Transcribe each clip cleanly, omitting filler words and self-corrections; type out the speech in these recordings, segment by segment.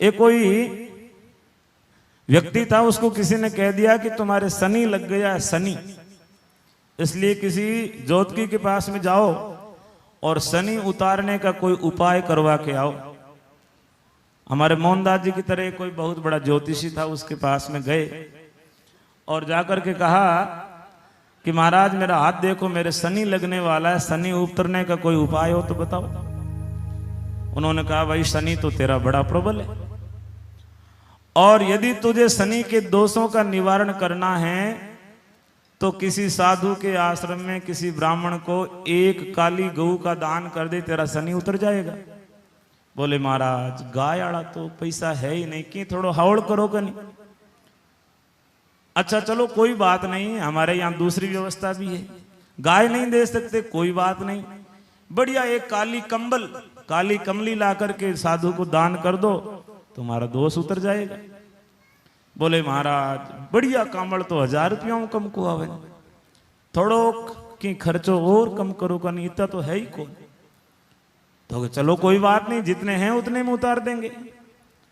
एक कोई व्यक्ति था, उसको किसी ने कह दिया कि तुम्हारे शनि लग गया है, शनि, इसलिए किसी ज्योतिषी के पास में जाओ और शनि उतारने का कोई उपाय करवा के आओ। हमारे मोहनदास जी की तरह कोई बहुत बड़ा ज्योतिषी था, उसके पास में गए और जाकर के कहा कि महाराज मेरा हाथ देखो, मेरे शनि लगने वाला है, शनि उतरने का कोई उपाय हो तो बताओ। उन्होंने कहा भाई शनि तो तेरा बड़ा प्रबल है, और यदि तुझे शनि के दोषों का निवारण करना है तो किसी साधु के आश्रम में किसी ब्राह्मण को एक काली गऊ का दान कर दे, तेरा शनि उतर जाएगा। बोले महाराज गाय आड़ा तो पैसा है ही नहीं, कि थोड़ो हावड़ करो का नहीं। अच्छा चलो कोई बात नहीं, हमारे यहाँ दूसरी व्यवस्था भी है, गाय नहीं दे सकते कोई बात नहीं, बढ़िया एक काली कंबल, काली कमली ला करके साधु को दान कर दो, तुम्हारा दोष उतर जाएगा। बोले महाराज बढ़िया कांबड़ तो 1000 रुपया में कम को आवे, थोड़ो की खर्चो और कम करो का नहीं, इतना तो है ही कौन। तो चलो कोई बात नहीं, जितने हैं उतने में उतार देंगे।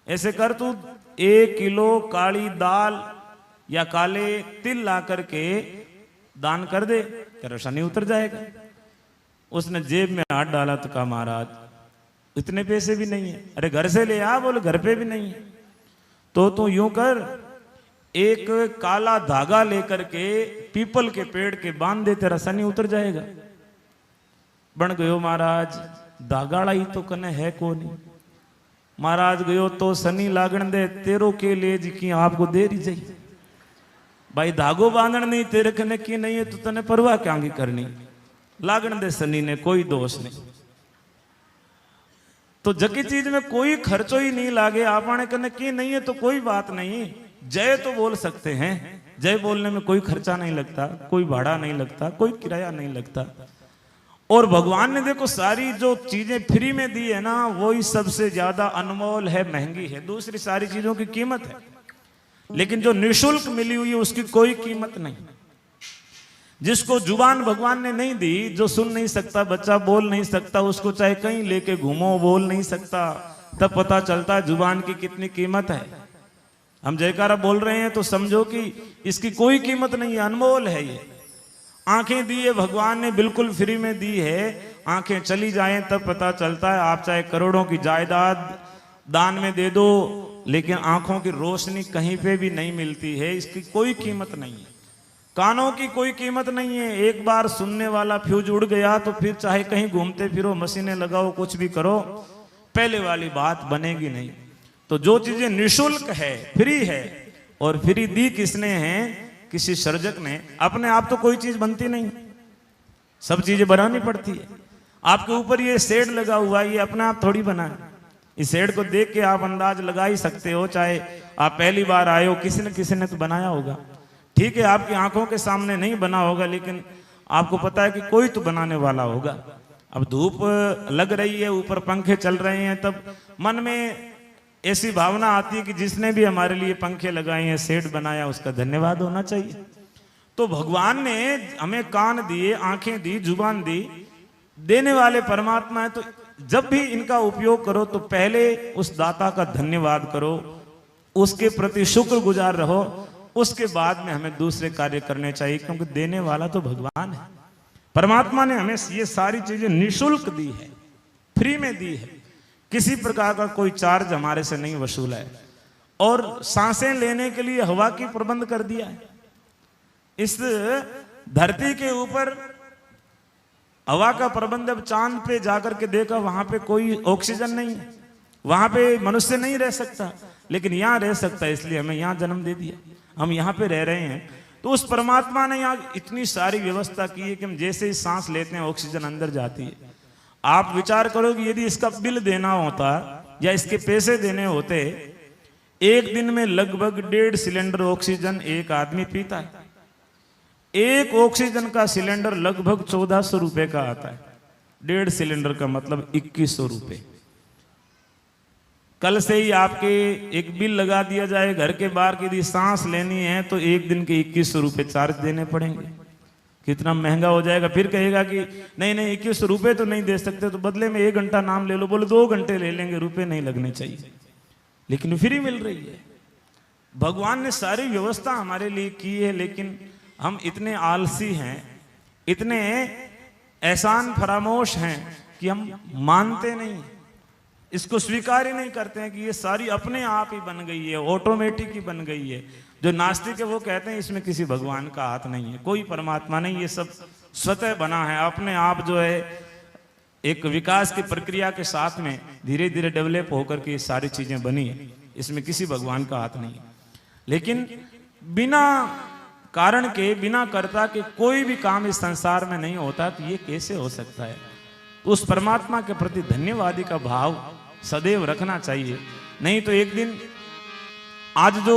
ऐसे कर तू 1 किलो काली दाल या काले तिल ला करके दान कर दे, तेरा शनि उतर जाएगा। उसने जेब में हाथ डाला तो कहा महाराज इतने पैसे भी नहीं है। अरे घर से ले आ, बोले घर पे भी नहीं है। तो तू यूं कर, एक काला धागा लेकर के पीपल के पेड़ के बांध दे, तेरा शनि उतर जाएगा। बन गयो महाराज, धागाड़ा ही तो कने है को नहीं। महाराज गयो तो शनि लागण दे, तेरो के लिए जी की आपको दे रही जाए भाई, धागो बांधन नहीं तेरे कने की नहीं है तो तने परवाह क्या करनी, लागण दे शनि ने, कोई दोष नहीं। तो जकी चीज में कोई खर्चो ही नहीं लागे, आपने कने की नहीं है तो कोई बात नहीं, जय तो बोल सकते हैं। जय बोलने में कोई खर्चा नहीं लगता, कोई भाड़ा नहीं लगता, कोई किराया नहीं लगता। और भगवान ने देखो सारी जो चीजें फ्री में दी है ना, वही सबसे ज्यादा अनमोल है, महंगी है। दूसरी सारी चीजों की कीमत है, लेकिन जो निःशुल्क मिली हुई है उसकी कोई कीमत नहीं। जिसको जुबान भगवान ने नहीं दी, जो सुन नहीं सकता, बच्चा बोल नहीं सकता, उसको चाहे कहीं लेके घूमो बोल नहीं सकता, तब पता चलता है जुबान की कितनी कीमत है। हम जयकारा बोल रहे हैं तो समझो कि इसकी कोई कीमत नहीं है, अनमोल है ये। आंखें दी है भगवान ने, बिल्कुल फ्री में दी है। आंखें चली जाएं तब पता चलता है। आप चाहे करोड़ों की जायदाद दान में दे दो, लेकिन आंखों की रोशनी कहीं पे भी नहीं मिलती है, इसकी कोई कीमत नहीं है। कानों की कोई कीमत नहीं है, एक बार सुनने वाला फ्यूज उड़ गया तो फिर चाहे कहीं घूमते फिरो, मशीनें लगाओ, कुछ भी करो, पहले वाली बात बनेगी नहीं। तो जो चीजें निःशुल्क है, फ्री है, और फ्री दी किसने है? किसी सर्जक ने। अपने आप तो कोई चीज बनती नहीं, सब चीजें बनानी पड़ती है। आपके ऊपर ये शेड लगा हुआ है, ये अपने आप थोड़ी बना है। इस शेड को देख के आप अंदाज लगा ही सकते हो, चाहे आप पहली बार आए हो, किसी न किसी ने तो बनाया होगा। ठीक है आपकी आंखों के सामने नहीं बना होगा, लेकिन आपको पता है कि कोई तो बनाने वाला होगा। अब धूप लग रही है, ऊपर पंखे चल रहे हैं, तब मन में ऐसी भावना आती है कि जिसने भी हमारे लिए पंखे लगाए हैं, शेड बनाया, उसका धन्यवाद होना चाहिए। तो भगवान ने हमें कान दिए, आंखें दी, जुबान दी, देने वाले परमात्मा है। तो जब भी इनका उपयोग करो तो पहले उस दाता का धन्यवाद करो, उसके प्रति शुक्रगुजार रहो, उसके बाद में हमें दूसरे कार्य करने चाहिए, क्योंकि देने वाला तो भगवान है। परमात्मा ने हमें ये सारी चीजें निःशुल्क दी है, फ्री में दी है, किसी प्रकार का कोई चार्ज हमारे से नहीं वसूला है। और सांसें लेने के लिए हवा की प्रबंध कर दिया है। इस धरती के ऊपर हवा का प्रबंध, अब चांद पे जाकर के देखा, वहां पे कोई ऑक्सीजन नहीं है, वहां पे मनुष्य नहीं रह सकता, लेकिन यहां रह सकता है, इसलिए हमें यहां जन्म दे दिया, हम यहां पे रह रहे हैं। तो उस परमात्मा ने यहाँ इतनी सारी व्यवस्था की है कि हम जैसे ही सांस लेते हैं ऑक्सीजन अंदर जाती है। आप विचार करो कि यदि इसका बिल देना होता या इसके पैसे देने होते, एक दिन में लगभग 1.5 सिलेंडर ऑक्सीजन एक आदमी पीता है। एक ऑक्सीजन का सिलेंडर लगभग 1400 रुपए का आता है। 1.5 सिलेंडर का मतलब 2100 रुपए। कल से ही आपके एक बिल लगा दिया जाए घर के बाहर की, यदि सांस लेनी है तो एक दिन के 2100 रुपए चार्ज देने पड़ेंगे। कितना महंगा हो जाएगा। फिर कहेगा कि नहीं नहीं 2100 रुपए तो नहीं दे सकते, तो बदले में 1 घंटा नाम ले लो। बोले 2 घंटे ले लेंगे, रुपए नहीं लगने चाहिए। लेकिन फ्री मिल रही है। भगवान ने सारी व्यवस्था हमारे लिए की है, लेकिन हम इतने आलसी हैं, इतने एहसान फरामोश हैं कि हम मानते नहीं, इसको स्वीकार ही नहीं करते हैं कि ये सारी अपने आप ही बन गई है, ऑटोमेटिक ही बन गई है। जो नास्तिक है वो कहते हैं इसमें किसी भगवान का हाथ नहीं है, कोई परमात्मा नहीं, ये सब स्वतः बना है, अपने आप जो है एक विकास की प्रक्रिया के साथ में धीरे धीरे डेवलप होकर के ये सारी चीजें बनी है, इसमें किसी भगवान का हाथ नहीं है। लेकिन बिना कारण के, बिना कर्ता के कोई भी काम इस संसार में नहीं होता, तो ये कैसे हो सकता है? तो उस परमात्मा के प्रति धन्यवादी का भाव सदैव रखना चाहिए। नहीं तो एक दिन आज जो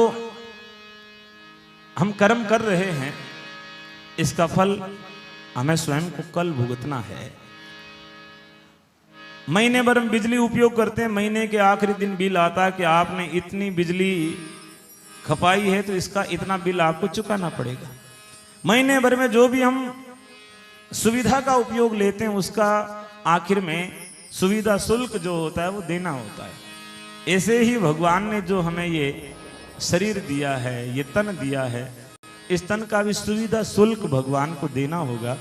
हम कर्म कर रहे हैं इसका फल हमें स्वयं को कल भुगतना है। महीने भर हम बिजली उपयोग करते हैं, महीने के आखिरी दिन बिल आता है कि आपने इतनी बिजली खपाई है तो इसका इतना बिल आपको चुकाना पड़ेगा। महीने भर में जो भी हम सुविधा का उपयोग लेते हैं उसका आखिर में सुविधा शुल्क जो होता है वो देना होता है। ऐसे ही भगवान ने जो हमें ये शरीर दिया है, ये तन दिया है, इस तन का भी सुविधा शुल्क भगवान को देना होगा।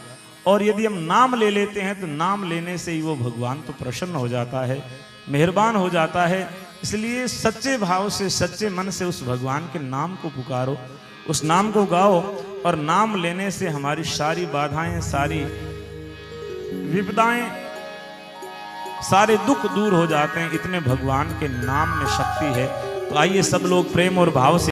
और यदि हम नाम ले लेते हैं तो नाम लेने से ही वो भगवान तो प्रसन्न हो जाता है, मेहरबान हो जाता है। इसलिए सच्चे भाव से, सच्चे मन से उस भगवान के नाम को पुकारो, उस नाम को गाओ, और नाम लेने से हमारी सारी बाधाएं, सारी विपदाएं, सारे दुख दूर हो जाते हैं। इतने भगवान के नाम में शक्ति है। तो आइए सब लोग प्रेम और भाव से